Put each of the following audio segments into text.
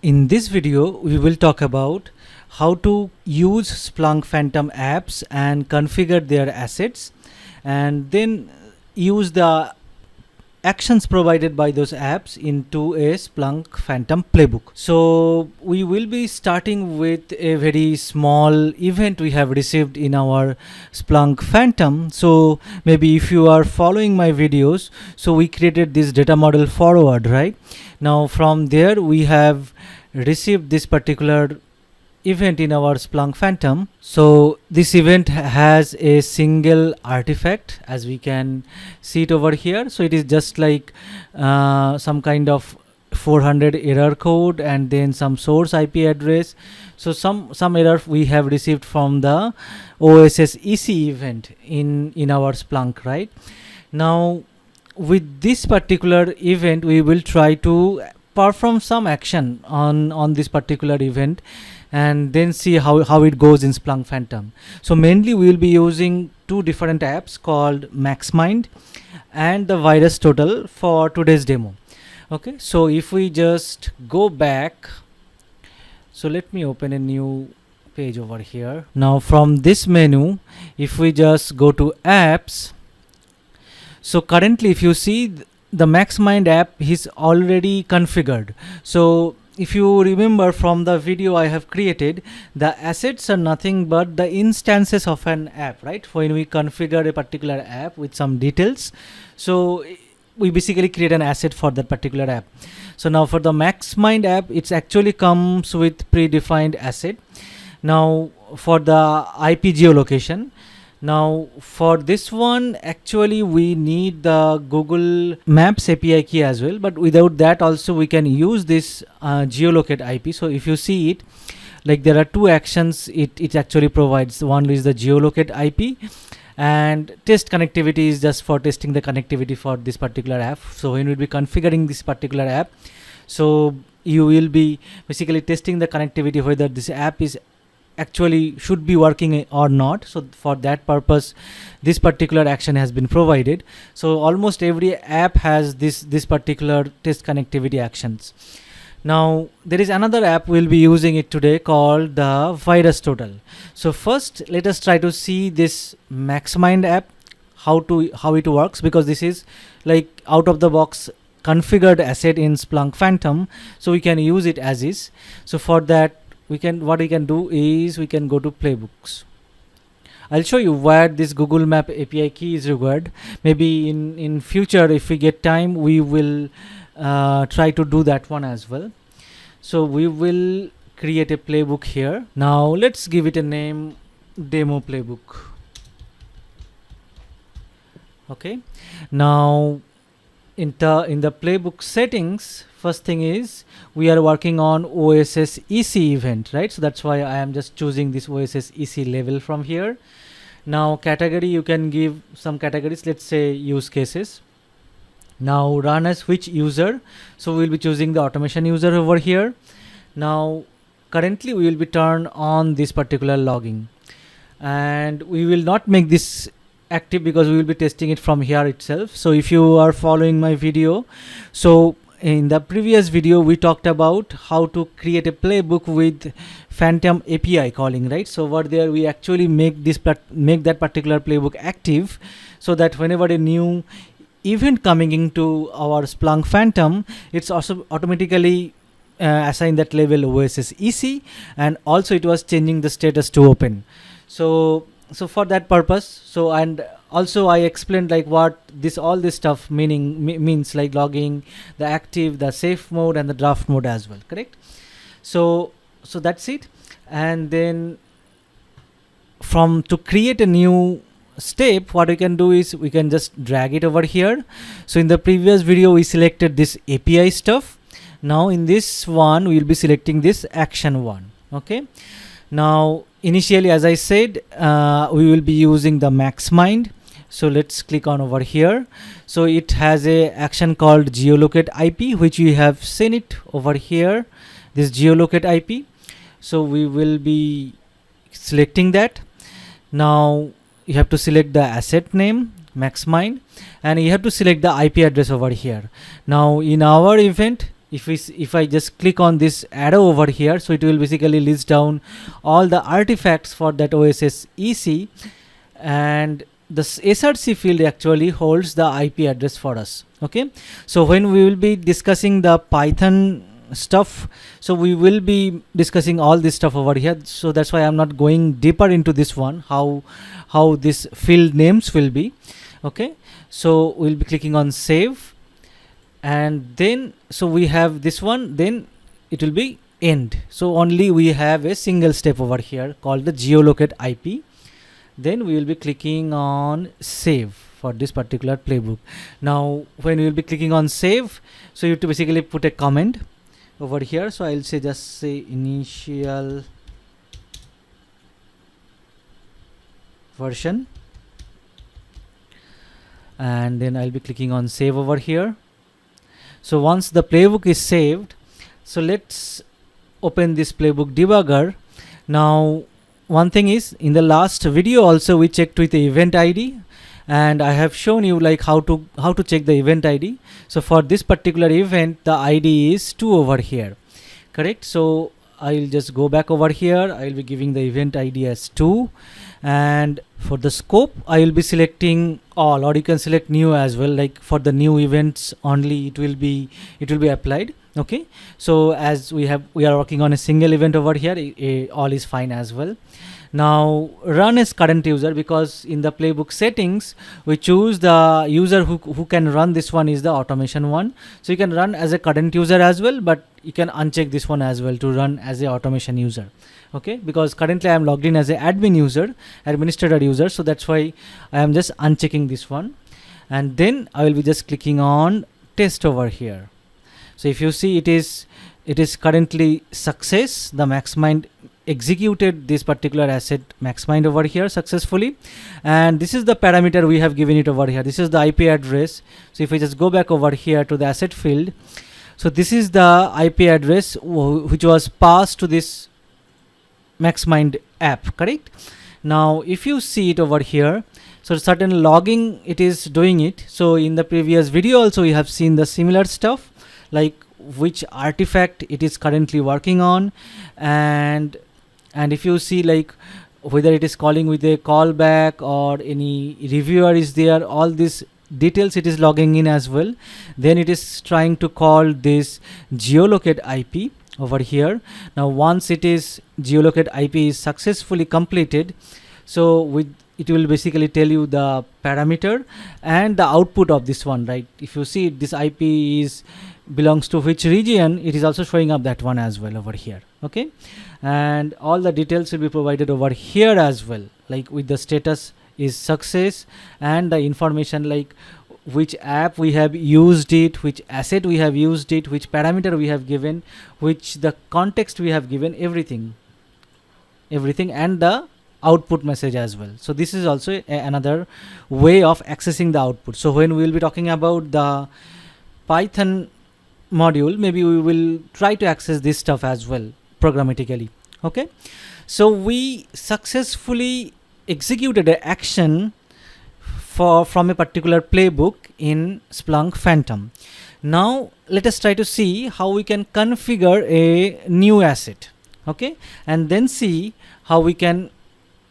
In this video, we will talk about how to use Splunk Phantom apps and configure their assets, and then use the actions provided by those apps into a Splunk Phantom playbook. So we will be starting with a very small event we have received in our Splunk Phantom. So maybe if you are following my videos, so we created this data model forward, right? Now from there we have received this particular event in our Splunk Phantom. So this event has a single artifact, as we can see it over here. So it is just like some kind of 400 error code and then some source IP address. So some error we have received from the OSS EC event in our Splunk, right? Now with this particular event, we will try to perform some action on this particular event and then see how it goes in Splunk Phantom. So mainly we will be using two different apps called MaxMind and the VirusTotal for today's demo. Okay, so if we just go back, so let me open a new page over here. Now from this menu, if we just go to apps, so currently if you see the MaxMind app is already configured. So if you remember from the video I have created, the assets are nothing but the instances of an app, right? When we configure a particular app with some details, so we basically create an asset for that particular app. So now for the MaxMind app, it actually comes with predefined asset. Now for the IP geolocation, now for this one actually we need the Google Maps API key as well, but without that also we can use this geolocate IP. So if you see it, like there are two actions it actually provides. One is the geolocate IP, and test connectivity is just for testing the connectivity for this particular app. So when we'll be configuring this particular app, so you will be basically testing the connectivity whether this app is actually should be working or not. So for that purpose this particular action has been provided. So almost every app has this particular test connectivity actions. Now there is another app we'll be using it today called the VirusTotal. So first let us try to see this MaxMind app, how it works, because this is like out of the box configured asset in Splunk Phantom, so we can use it as is. So for that what we can do is we can go to playbooks. I'll show you where this Google Map API key is required. Maybe in future if we get time we will try to do that one as well. So we will create a playbook here. Now let's give it a name, demo playbook. Okay, now in the playbook settings, first thing is we are working on OSS EC event, right? So that's why I am just choosing this OSS EC level from here. Now category, you can give some categories, let's say use cases. Now run as which user, so we'll be choosing the automation user over here. Now currently we will be turned on this particular logging, and we will not make this active because we will be testing it from here itself. So if you are following my video, so in the previous video we talked about how to create a playbook with Phantom API calling, right? So over there we actually make that particular playbook active, so that whenever a new event coming into our Splunk Phantom, it's also automatically assign that level OSS EC, and also it was changing the status to open. So for that purpose, so and also I explained like what all this stuff means, like logging, the active, the safe mode, and the draft mode as well, correct? So that's it. And then to create a new step, what we can do is we can just drag it over here. So in the previous video we selected this API stuff. Now in this one we will be selecting this action one. Okay, now initially, as I said, we will be using the MaxMind. So let's click on over here. So it has a action called geolocate IP, which we have seen it over here, this geolocate IP. So we will be selecting that. Now you have to select the asset name, MaxMind, and you have to select the IP address over here. Now in our event, if I just click on this arrow over here, so it will basically list down all the artifacts for that OSS EC, and the SRC field actually holds the IP address for us. Okay, so when we will be discussing the Python stuff, so we will be discussing all this stuff over here, so that's why I'm not going deeper into this one, how this field names will be. Okay, so we'll be clicking on save, and then so we have this one, then it will be end. So only we have a single step over here called the geolocate IP. Then we will be clicking on save for this particular playbook. Now when we will be clicking on save, so you have to basically put a comment over here. So I'll say, just say initial version, and then I'll be clicking on save over here. So once the playbook is saved, so let's open this playbook debugger. Now one thing is, in the last video also we checked with the event ID, and I have shown you like how to check the event ID. So for this particular event, the ID is 2 over here, correct? So I'll just go back over here. I'll be giving the event ID as 2, and for the scope I will be selecting all, or you can select new as well, like for the new events only it will be applied. Okay, so as we are working on a single event over here, all is fine as well. Now run as current user, because in the playbook settings we choose the user who can run this one is the automation one. So you can run as a current user as well, but you can uncheck this one as well to run as a automation user. Okay, because currently I am logged in as a admin user, administrator user, so that's why I am just unchecking this one, and then I will be just clicking on test over here. So if you see, it is currently success. The Maxmind executed this particular asset Maxmind over here successfully, and this is the parameter we have given it over here. This is the IP address. So if we just go back over here to the asset field, so this is the IP address which was passed to this Maxmind app, correct? Now if you see it over here, so certain logging it is doing it. So in the previous video also we have seen the similar stuff, like which artifact it is currently working on, and if you see like whether it is calling with a callback or any reviewer is there, all these details it is logging in as well. Then it is trying to call this geolocate IP over here. Now once it is geolocate IP is successfully completed, so it will basically tell you the parameter and the output of this one, right? If you see this IP belongs to which region, it is also showing up that one as well over here. Okay, and all the details will be provided over here as well, like with the status is success, and the information like which app we have used it, which asset we have used it, which parameter we have given, which the context we have given, everything, and the output message as well. So this is also another way of accessing the output. So when we will be talking about the Python module, maybe we will try to access this stuff as well programmatically. Okay, so we successfully executed an action from a particular playbook in Splunk Phantom. Now let us try to see how we can configure a new asset, okay, and then see how we can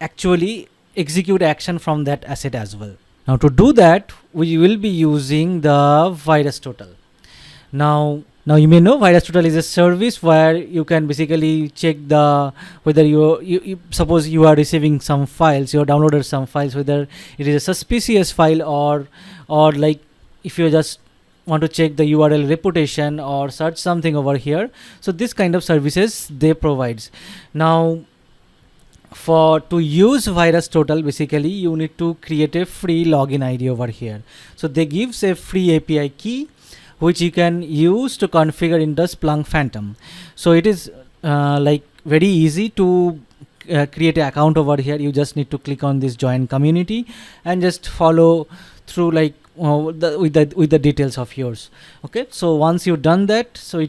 actually execute action from that asset as well. Now to do that, we will be using the VirusTotal. Now you may know VirusTotal is a service where you can basically check the whether you suppose you are receiving some files, you have downloaded some files, whether it is a suspicious file or like if you just want to check the URL reputation or search something over here. So this kind of services they provides. Now to use VirusTotal, basically you need to create a free login ID over here. So they gives a free API key which you can use to configure in the Splunk Phantom. So it is like very easy to create an account over here. You just need to click on this join community and just follow through like with the details of yours. Okay, so once you've done that, so you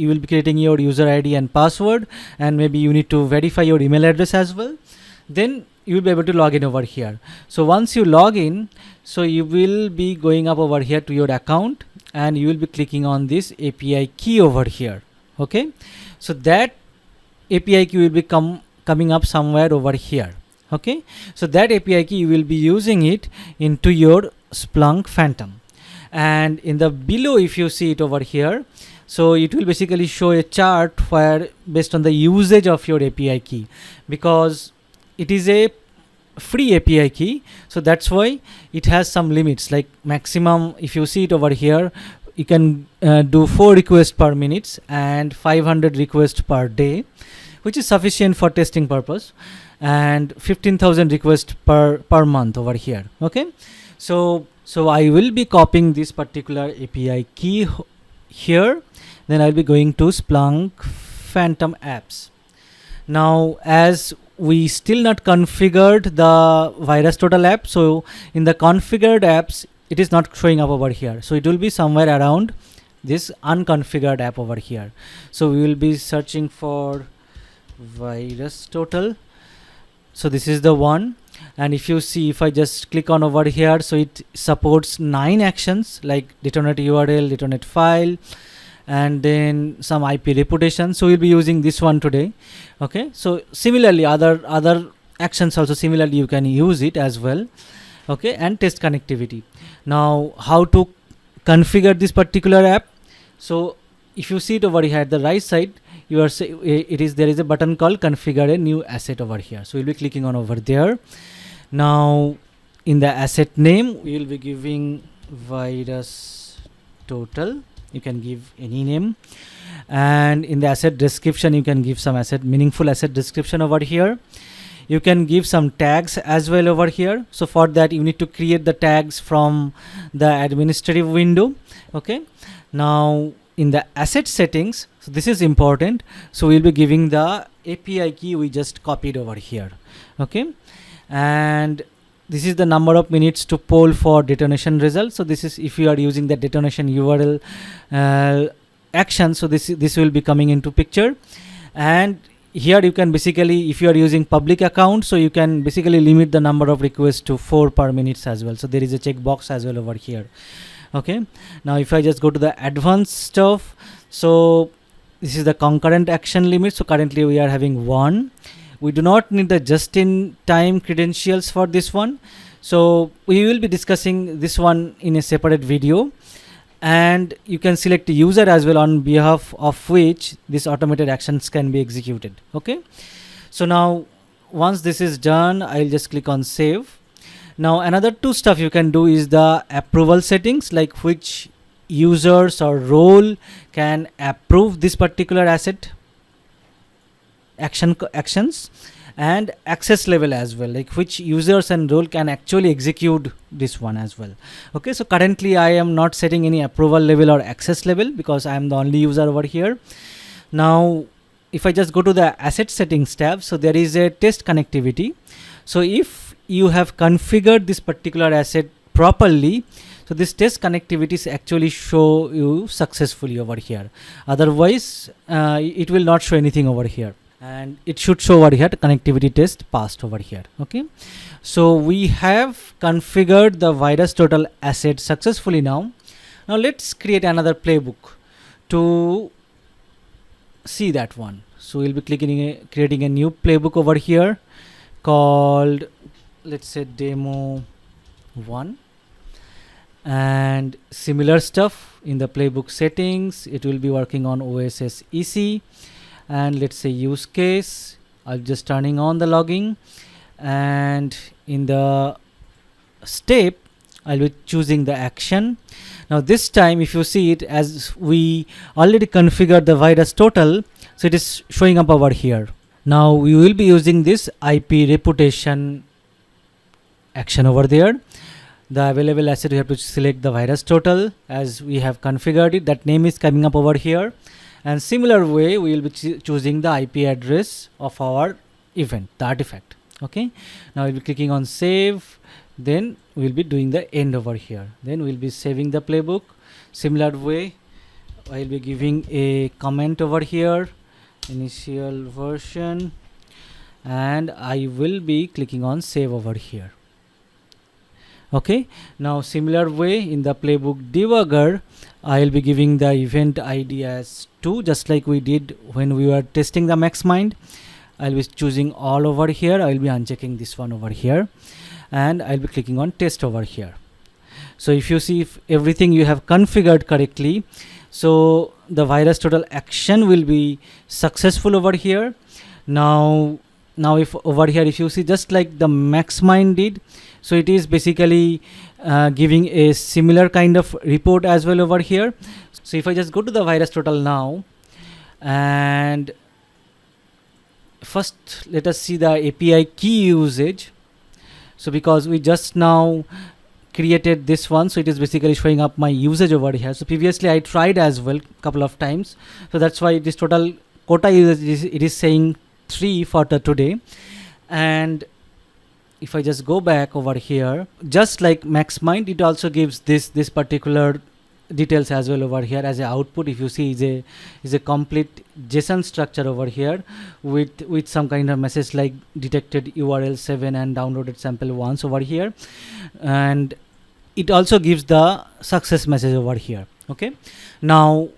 will be creating your user ID and password, and maybe you need to verify your email address as well. Then you will be able to log in over here. So once you log in, so you will be going up over here to your account, and you will be clicking on this API key over here. Okay, so that API key will be coming up somewhere over here. Okay, so that API key you will be using it into your Splunk Phantom, and in the below, if you see it over here, so it will basically show a chart where based on the usage of your API key, because it is a free API key, so that's why it has some limits, like maximum, if you see it over here, you can do 4 requests per minute and 500 requests per day, which is sufficient for testing purpose, and 15,000 requests per month over here. Okay, so I will be copying this particular API key here, then I'll be going to Splunk Phantom apps. Now, as we still not configured the VirusTotal app, so in the configured apps it is not showing up over here, so it will be somewhere around this unconfigured app over here. So we will be searching for VirusTotal. So this is the one, and if you see, if I just click on over here, so it supports 9 actions like detonate URL, detonate file, and then some IP reputation. So we'll be using this one today. Okay, so similarly other actions also similarly you can use it as well. Okay, and test connectivity. Now, how to configure this particular app? So if you see it over here at the right side, you are there is a button called configure a new asset over here, so we'll be clicking on over there. Now, in the asset name we will be giving VirusTotal. You can give any name, and in the asset description you can give some meaningful asset description over here. You can give some tags as well over here. So for that you need to create the tags from the administrative window. Okay, now in the asset settings, so this is important, so we'll be giving the API key we just copied over here. Okay, and this is the number of minutes to poll for detonation results. So this is if you are using the detonation URL action, so this will be coming into picture. And here you can basically, if you are using public account, so you can basically limit the number of requests to 4 per minute as well. So there is a checkbox as well over here. Okay, now if I just go to the advanced stuff, so this is the concurrent action limit. So currently we are having 1. We do not need the just-in-time credentials for this one, so we will be discussing this one in a separate video. And you can select a user as well on behalf of which these automated actions can be executed. Okay, so now once this is done, I'll just click on save. Now another 2 stuff you can do is the approval settings, like which users or role can approve this particular asset actions, and access level as well, like which users and role can actually execute this one as well. Okay, so currently I am not setting any approval level or access level because I am the only user over here. Now if I just go to the asset settings tab, so there is a test connectivity. So if you have configured this particular asset properly, so this test connectivity is actually show you successfully over here. Otherwise it will not show anything over here, and it should show over here connectivity test passed over here. Okay, so we have configured the VirusTotal asset successfully. Now let's create another playbook to see that one. So we'll be creating a new playbook over here called, let's say, demo 1, and similar stuff in the playbook settings. It will be working on OSS EC, and let's say use case, I'm just turning on the logging, and in the step I'll be choosing the action. Now this time if you see it, as we already configured the VirusTotal, so it is showing up over here. Now we will be using this IP reputation action over there. The available asset, you have to select the VirusTotal as we have configured it. That name is coming up over here. And similar way we will be choosing the IP address of our event, the artifact. Okay, now we'll be clicking on save, then we'll be doing the end over here, then we'll be saving the playbook. Similar way I'll be giving a comment over here, initial version, and I will be clicking on save over here. Okay, now similar way in the playbook debugger I'll be giving the event ID as 2, just like we did when we were testing the MaxMind. I'll be choosing all over here. I'll be unchecking this one over here, and I'll be clicking on test over here. So if you see, if everything you have configured correctly, so the VirusTotal action will be successful over here. Now if over here, if you see, just like the MaxMind did, so it is basically giving a similar kind of report as well over here. So if I just go to the VirusTotal now, and first let us see the API key usage. So because we just now created this one, so it is basically showing up my usage over here. So previously I tried as well couple of times, so that's why this total quota usage it is saying 3 for the today. And if I just go back over here, just like MaxMind, it also gives this particular details as well over here as a output. If you see, is a complete JSON structure over here with some kind of message like detected URL 7 and downloaded sample once over here, and it also gives the success message over here. Okay, now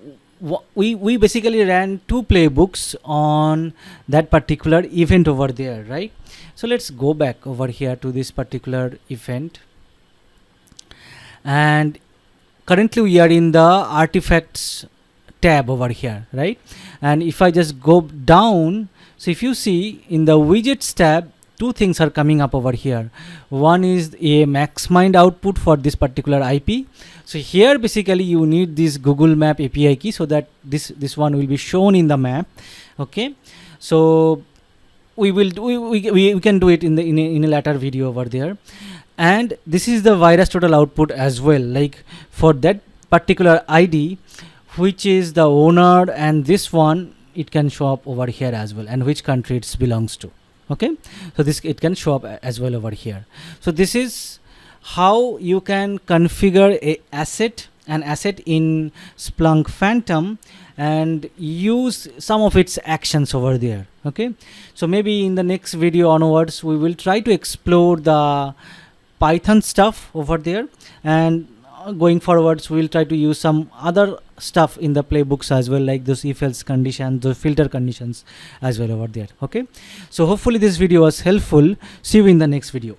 we basically ran 2 playbooks on that particular event over there, right? So let's go back over here to this particular event, and currently we are in the artifacts tab over here, right? And if I just go down, so if you see in the widgets tab, 2 things are coming up over here. One is a MaxMind output for this particular IP. So here basically you need this Google Map API key so that this one will be shown in the map. Okay, so we can do it in a later video over there. And this is the VirusTotal output as well, like for that particular ID, which is the owner, and this one it can show up over here as well, and which country it belongs to. Okay, so this it can show up as well over here. So this is how you can configure an asset in Splunk Phantom and use some of its actions over there. Okay, so maybe in the next video onwards we will try to explore the Python stuff over there, and going forwards we will try to use some other stuff in the playbooks as well, like those if else conditions, those filter conditions as well over there. Okay, so hopefully this video was helpful. See you in the next video.